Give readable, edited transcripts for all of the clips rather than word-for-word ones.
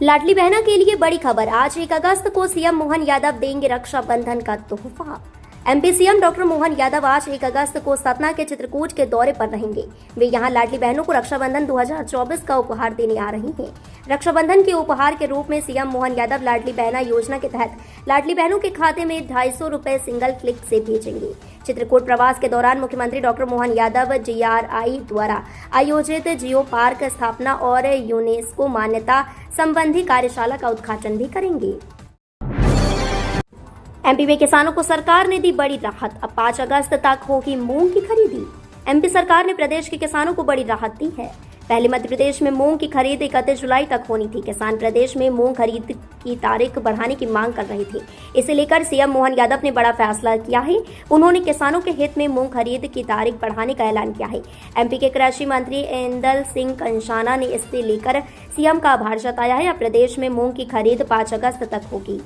लाडली बहना के लिए बड़ी खबर। आज 1 अगस्त को सीएम मोहन यादव देंगे रक्षाबंधन का तोहफा। MP CM doctor Mohan Yadav आज 1 अगस्त को सतना के चित्रकूट के दौरे पर रहेंगे। वे यहां लाडली बहनों को रक्षाबंधन 2024 का उपहार देने आ रही हैं। रक्षाबंधन के उपहार के रूप में सीएम मोहन यादव लाडली बहना योजना के तहत लाडली बहनों के खाते में 250 रुपए सिंगल क्लिक से भेजेंगे। चित्रकूट प्रवास के दौरान मुख्यमंत्री डॉक्टर मोहन यादव जीआरआई द्वारा आयोजित जियो पार्क स्थापना और यूनेस्को मान्यता संबंधी कार्यशाला का उद्घाटन भी करेंगे। एमपी में किसानों को सरकार ने दी बड़ी राहत। अब 5 अगस्त तक होगी मूंग की खरीदी। एमपी सरकार ने प्रदेश के किसानों को बड़ी राहत दी है। पहले मध्य प्रदेश में मूंग की खरीद 31 जुलाई तक होनी थी। किसान प्रदेश में मूंग खरीद की तारीख बढ़ाने की मांग कर रहे थे। इसे लेकर सीएम मोहन यादव ने बड़ा फैसला किया है। उन्होंने किसानों के हित में मूंग खरीद की तारीख बढ़ाने का ऐलान किया है। एमपी के कृषि मंत्री इंदल सिंह कंषाना ने इसे लेकर सीएम का आभार जताया है। अब प्रदेश में मूंग की खरीद 5 अगस्त तक होगी।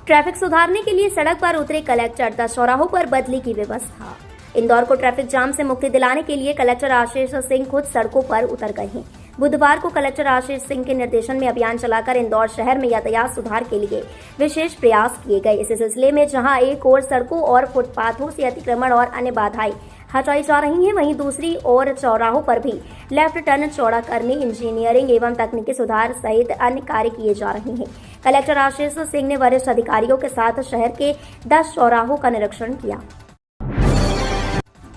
ट्रैफिक सुधारने के लिए सड़क पर उतरे कलेक्टर, 10 चौराहों पर बदली की व्यवस्था। इंदौर को ट्रैफिक जाम से मुक्ति दिलाने के लिए कलेक्टर आशीष सिंह खुद सड़कों पर उतर गए हैं। बुधवार को कलेक्टर आशीष सिंह के निर्देशन में अभियान चलाकर इंदौर शहर में यातायात सुधार के लिए विशेष प्रयास किए गए। इस सिलसिले में जहां एक ओर सड़कों और फुटपाथों से अतिक्रमण और अन्य बाधाएं हटाई जा रही हैं, वहीं दूसरी ओर चौराहों पर भी लेफ्ट टर्न चौड़ा करने, इंजीनियरिंग एवं तकनीकी सुधार सहित अन्य कार्य किए जा रहे हैं। कलेक्टर आशीष सिंह ने वरिष्ठ अधिकारियों के साथ शहर के 10 चौराहों का निरीक्षण किया।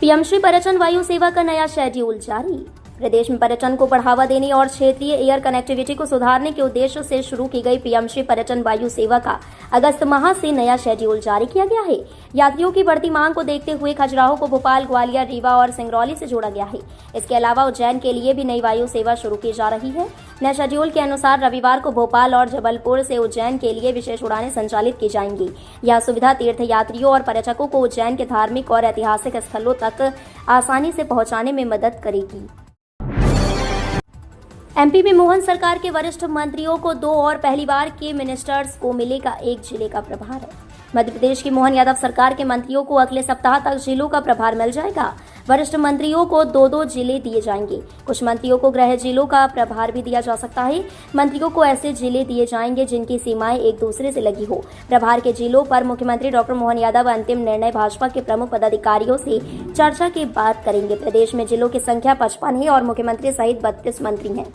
पीएमश्री पर्यटन वायु सेवा का नया शेड्यूल जारी। प्रदेश में पर्यटन को बढ़ावा देने और क्षेत्रीय एयर कनेक्टिविटी को सुधारने के उद्देश्य से शुरू की गई पीएमश्री पर्यटन वायु सेवा का अगस्त माह से नया शेड्यूल जारी किया गया है। यात्रियों की बढ़ती मांग को देखते हुए खजुराहो को भोपाल, ग्वालियर, रीवा और सिंगरौली से जोड़ा गया है। इसके अलावा उज्जैन के लिए भी नई वायु सेवा शुरू की जा रही है। नए शेड्यूल के अनुसार रविवार को भोपाल और जबलपुर से उज्जैन के लिए विशेष उड़ानें संचालित की जाएंगी। यह सुविधा तीर्थ यात्रियों और पर्यटकों को उज्जैन के धार्मिक और ऐतिहासिक स्थलों तक आसानी से पहुंचाने में मदद करेगी। एमपी में मोहन सरकार के वरिष्ठ मंत्रियों को 2 और पहली बार के मिनिस्टर्स को मिलेगा 1 जिले का प्रभार। मध्य प्रदेश की मोहन यादव सरकार के मंत्रियों को अगले सप्ताह तक जिलों का प्रभार मिल जाएगा। वरिष्ठ मंत्रियों को 2-2 जिले दिए जाएंगे। कुछ मंत्रियों को गृह जिलों का प्रभार भी दिया जा सकता है। मंत्रियों को ऐसे जिले दिए जाएंगे जिनकी सीमाएं एक दूसरे से लगी हो। प्रभार के जिलों पर मुख्यमंत्री डॉक्टर मोहन यादव अंतिम निर्णय भाजपा के प्रमुख पदाधिकारियों से चर्चा के बाद करेंगे। प्रदेश में जिलों की संख्या 55 है और मुख्यमंत्री सहित 32 मंत्री हैं।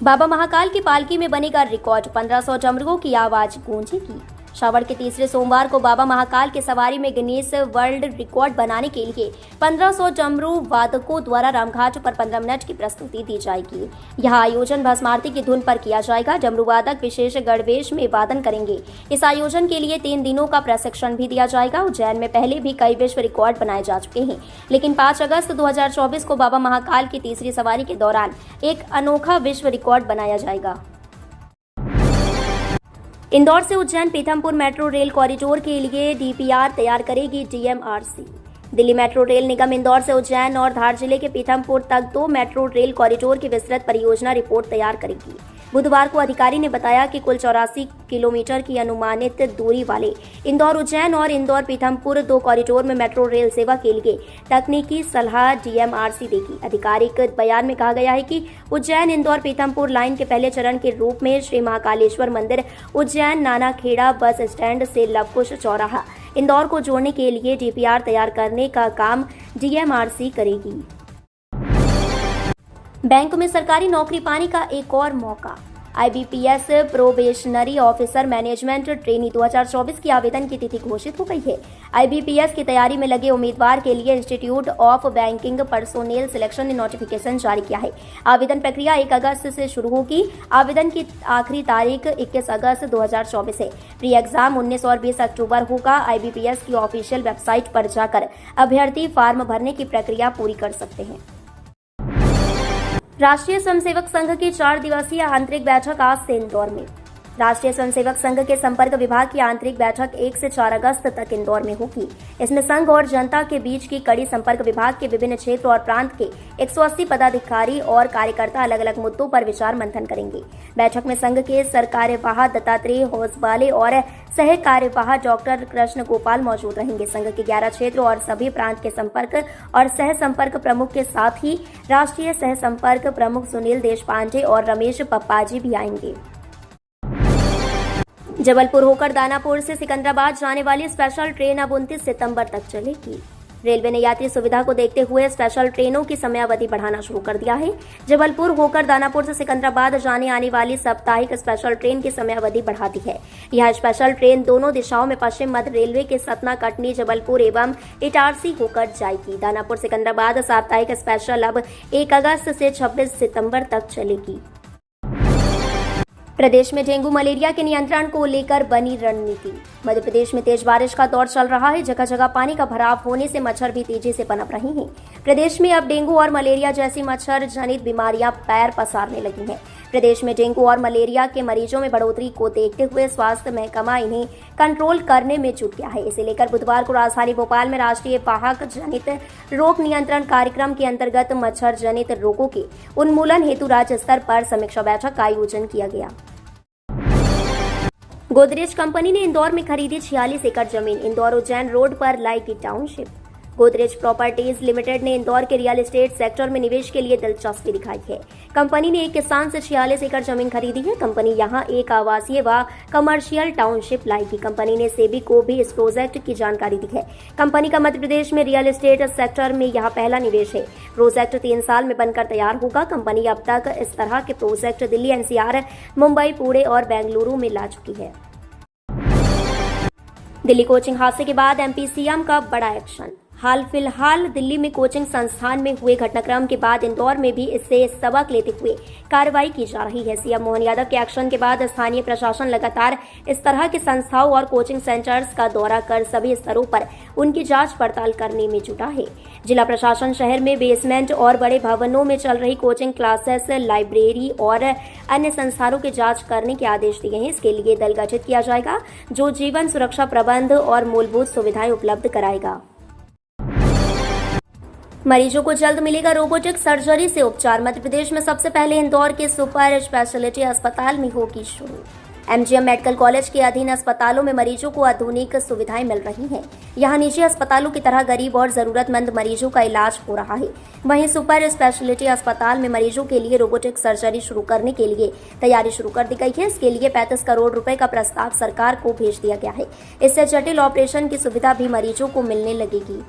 बाबा महाकाल की पालकी में बनेगा रिकॉर्ड, 1500 डमरुओं की आवाज गूंजेगी। श्रावण के तीसरे सोमवार को बाबा महाकाल की सवारी में गिनीज वर्ल्ड रिकॉर्ड बनाने के लिए 1500 डमरू वादकों द्वारा रामघाट पर 15 मिनट की प्रस्तुति दी जाएगी। यह आयोजन भस्म आरती की धुन पर किया जाएगा। डमरू वादक विशेष गणवेश में वादन करेंगे। इस आयोजन के लिए 3 दिनों का प्रशिक्षण भी दिया जाएगा। उज्जैन में पहले भी कई विश्व रिकॉर्ड बनाए जा चुके हैं, लेकिन 5 अगस्त 2024 को बाबा महाकाल की तीसरी सवारी के दौरान एक अनोखा विश्व रिकॉर्ड बनाया जाएगा। इंदौर से Ujjain Pithampur metro rail corridor के लिए डीपीआर तैयार करेगी डीएमआरसी। दिल्ली मेट्रो रेल निगम इंदौर से उज्जैन और धार जिले के पीथमपुर तक 2 मेट्रो रेल कॉरिडोर की विस्तृत परियोजना रिपोर्ट तैयार करेगी। बुधवार को अधिकारी ने बताया कि कुल 84 किलोमीटर की अनुमानित दूरी वाले इंदौर उज्जैन और इंदौर पीथमपुर 2 कॉरिडोर में मेट्रो रेल सेवा के लिए तकनीकी सलाह डीएमआरसी देगी। आधिकारिक बयान में कहा गया है कि उज्जैन इंदौर पीथमपुर लाइन के पहले चरण के रूप में श्री महाकालेश्वर मंदिर, उज्जैन नानाखेड़ा बस स्टैंड से लवकुश चौराहा इंदौर को जोड़ने के लिए डीपीआर तैयार करने का काम डीएमआरसी करेगी। बैंक में सरकारी नौकरी पाने का एक और मौका। IBPS probationary officer management trainee 2024 की आवेदन की तिथि घोषित हो गई है। आईबीपीएस की तैयारी में लगे उम्मीदवार के लिए institute of banking personnel selection ने नोटिफिकेशन जारी किया है। आवेदन प्रक्रिया 1 अगस्त से शुरू होगी। आवेदन की आखिरी तारीख 21 अगस्त 2024 है। प्री एग्जाम 19 और 20 अक्टूबर होगा। आईबीपीएस की ऑफिशियल वेबसाइट पर जाकर अभ्यर्थी फॉर्म भरने की प्रक्रिया पूरी कर सकते हैं। राष्ट्रीय स्वयंसेवक संघ की 4 दिवसीय आंतरिक बैठक आज से इंदौर में। राष्ट्रीय स्वयंसेवक संघ के संपर्क विभाग की आंतरिक बैठक 1 से 4 अगस्त तक इंदौर में होगी। इसमें संघ और जनता के बीच की कड़ी संपर्क विभाग के विभिन्न क्षेत्र और प्रांत के 180 पदाधिकारी और कार्यकर्ता अलग अलग मुद्दों पर विचार मंथन करेंगे। बैठक में संघ के सरकार्यवाह दत्तात्रेय होसबाले और सह कार्यवाह डॉक्टर कृष्ण गोपाल मौजूद रहेंगे। संघ के 11 क्षेत्र और सभी प्रांत के संपर्क और सह संपर्क प्रमुख के साथ ही राष्ट्रीय सह संपर्क प्रमुख सुनील देशपांडे और रमेश पप्पाजी भी आएंगे। जबलपुर होकर दानापुर से सिकंदराबाद जाने वाली स्पेशल ट्रेन अब 29 सितंबर तक चलेगी। रेलवे ने यात्री सुविधा को देखते हुए स्पेशल ट्रेनों की समयावधि बढ़ाना शुरू कर दिया है। जबलपुर होकर दानापुर से सिकंदराबाद जाने आने वाली साप्ताहिक स्पेशल ट्रेन की समयावधि बढ़ा दी है। यह स्पेशल ट्रेन दोनों दिशाओं में पश्चिम मध्य रेलवे के सतना, कटनी, जबलपुर एवं इटारसी होकर जाएगी। दानापुर सिकंदराबाद साप्ताहिक स्पेशल अब 1 अगस्त से 26 सितंबर तक चलेगी। प्रदेश में डेंगू मलेरिया के नियंत्रण को लेकर बनी रणनीति। मध्य प्रदेश में तेज बारिश का दौर चल रहा है। जगह जगह पानी का भराव होने से मच्छर भी तेजी से पनप रहे हैं। प्रदेश में अब डेंगू और मलेरिया जैसी मच्छर जनित बीमारियां पैर पसारने लगी हैं। प्रदेश में डेंगू और मलेरिया के मरीजों में बढ़ोतरी को देखते हुए स्वास्थ्य महकमा इन्हें कंट्रोल करने में जुट गया है। इसे लेकर बुधवार को राजधानी भोपाल में राष्ट्रीय वाहक जनित रोग नियंत्रण कार्यक्रम के अंतर्गत मच्छर जनित रोगों के उन्मूलन हेतु राज्य स्तर पर समीक्षा बैठक का आयोजन किया गया। गोदरेज कंपनी ने इंदौर में खरीदी 46 एकड़ जमीन। इंदौर उज्जैन रोड पर लाएगी टाउनशिप। गोदरेज प्रॉपर्टीज लिमिटेड ने इंदौर के रियल एस्टेट सेक्टर में निवेश के लिए दिलचस्पी दिखाई है। कंपनी ने एक किसान से 46 एकड़ जमीन खरीदी है। कंपनी यहां एक आवासीय व कमर्शियल टाउनशिप लाएगी। कंपनी ने सेबी को भी इस प्रोजेक्ट की जानकारी दी है। कंपनी का मध्य प्रदेश में रियल एस्टेट सेक्टर में यह पहला निवेश है। प्रोजेक्ट 3 साल में बनकर तैयार होगा। कंपनी अब तक इस तरह के प्रोजेक्ट दिल्ली, एनसीआर, मुंबई, पुणे और बेंगलुरु में ला चुकी है। दिल्ली कोचिंग हादसे के बाद एमपी सीएम का बड़ा एक्शन। हाल फिलहाल दिल्ली में कोचिंग संस्थान में हुए घटनाक्रम के बाद इंदौर में भी इससे सबक लेते हुए कार्रवाई की जा रही है। सीएम मोहन यादव के एक्शन के बाद स्थानीय प्रशासन लगातार इस तरह के संस्थाओं और कोचिंग सेंटर्स का दौरा कर सभी स्तरों पर उनकी जांच पड़ताल करने में जुटा है। जिला प्रशासन शहर में बेसमेंट और बड़े भवनों में चल रही कोचिंग क्लासेस, लाइब्रेरी और अन्य संस्थानों की जांच करने के आदेश दिए हैं। इसके लिए दल गठित किया जाएगा जो जीवन सुरक्षा प्रबंध और मूलभूत सुविधाएं उपलब्ध कराएगा। मरीजों को जल्द मिलेगा रोबोटिक सर्जरी से उपचार। मध्य प्रदेश में सबसे पहले इंदौर के सुपर स्पेशलिटी अस्पताल में होगी शुरू। एमजीएम मेडिकल कॉलेज के अधीन अस्पतालों में मरीजों को आधुनिक सुविधाएं मिल रही हैं। यहां निजी अस्पतालों की तरह गरीब और जरूरतमंद मरीजों का इलाज हो रहा है। वहीं सुपर स्पेशलिटी अस्पताल में मरीजों के लिए रोबोटिक सर्जरी शुरू करने के लिए तैयारी शुरू कर दी गई है। इसके लिए 35 करोड़ रुपए का प्रस्ताव सरकार को भेज दिया गया है। इससे जटिल ऑपरेशन की सुविधा भी मरीजों को मिलने लगेगी।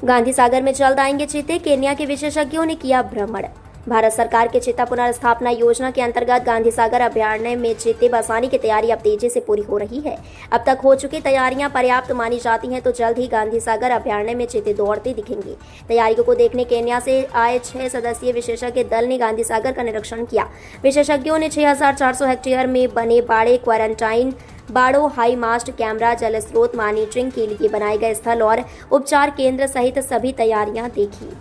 गांधी सागर में जल्द आएंगे चीते। केन्या के विशेषज्ञों ने किया भ्रमण। भारत सरकार के चीता पुनर्स्थापना योजना के अंतर्गत गांधी सागर अभयारण्य में चीते बसाने की तैयारी अब तेजी से पूरी हो रही है। अब तक हो चुकी तैयारियां पर्याप्त मानी जाती हैं तो जल्द ही गांधी सागर अभयारण्य में चीते दौड़ते दिखेंगे। तैयारियों को देखने केन्या से आए 6 सदस्यीय विशेषज्ञ दल ने गांधी सागर का निरीक्षण किया। विशेषज्ञों ने 6400 हेक्टेयर में बने बाड़े, क्वारंटाइन बाड़ो, हाई मास्ट कैमरा, जल स्रोत मॉनिटरिंग के लिए बनाए गए स्थल और उपचार केंद्र सहित सभी तैयारियां देखी।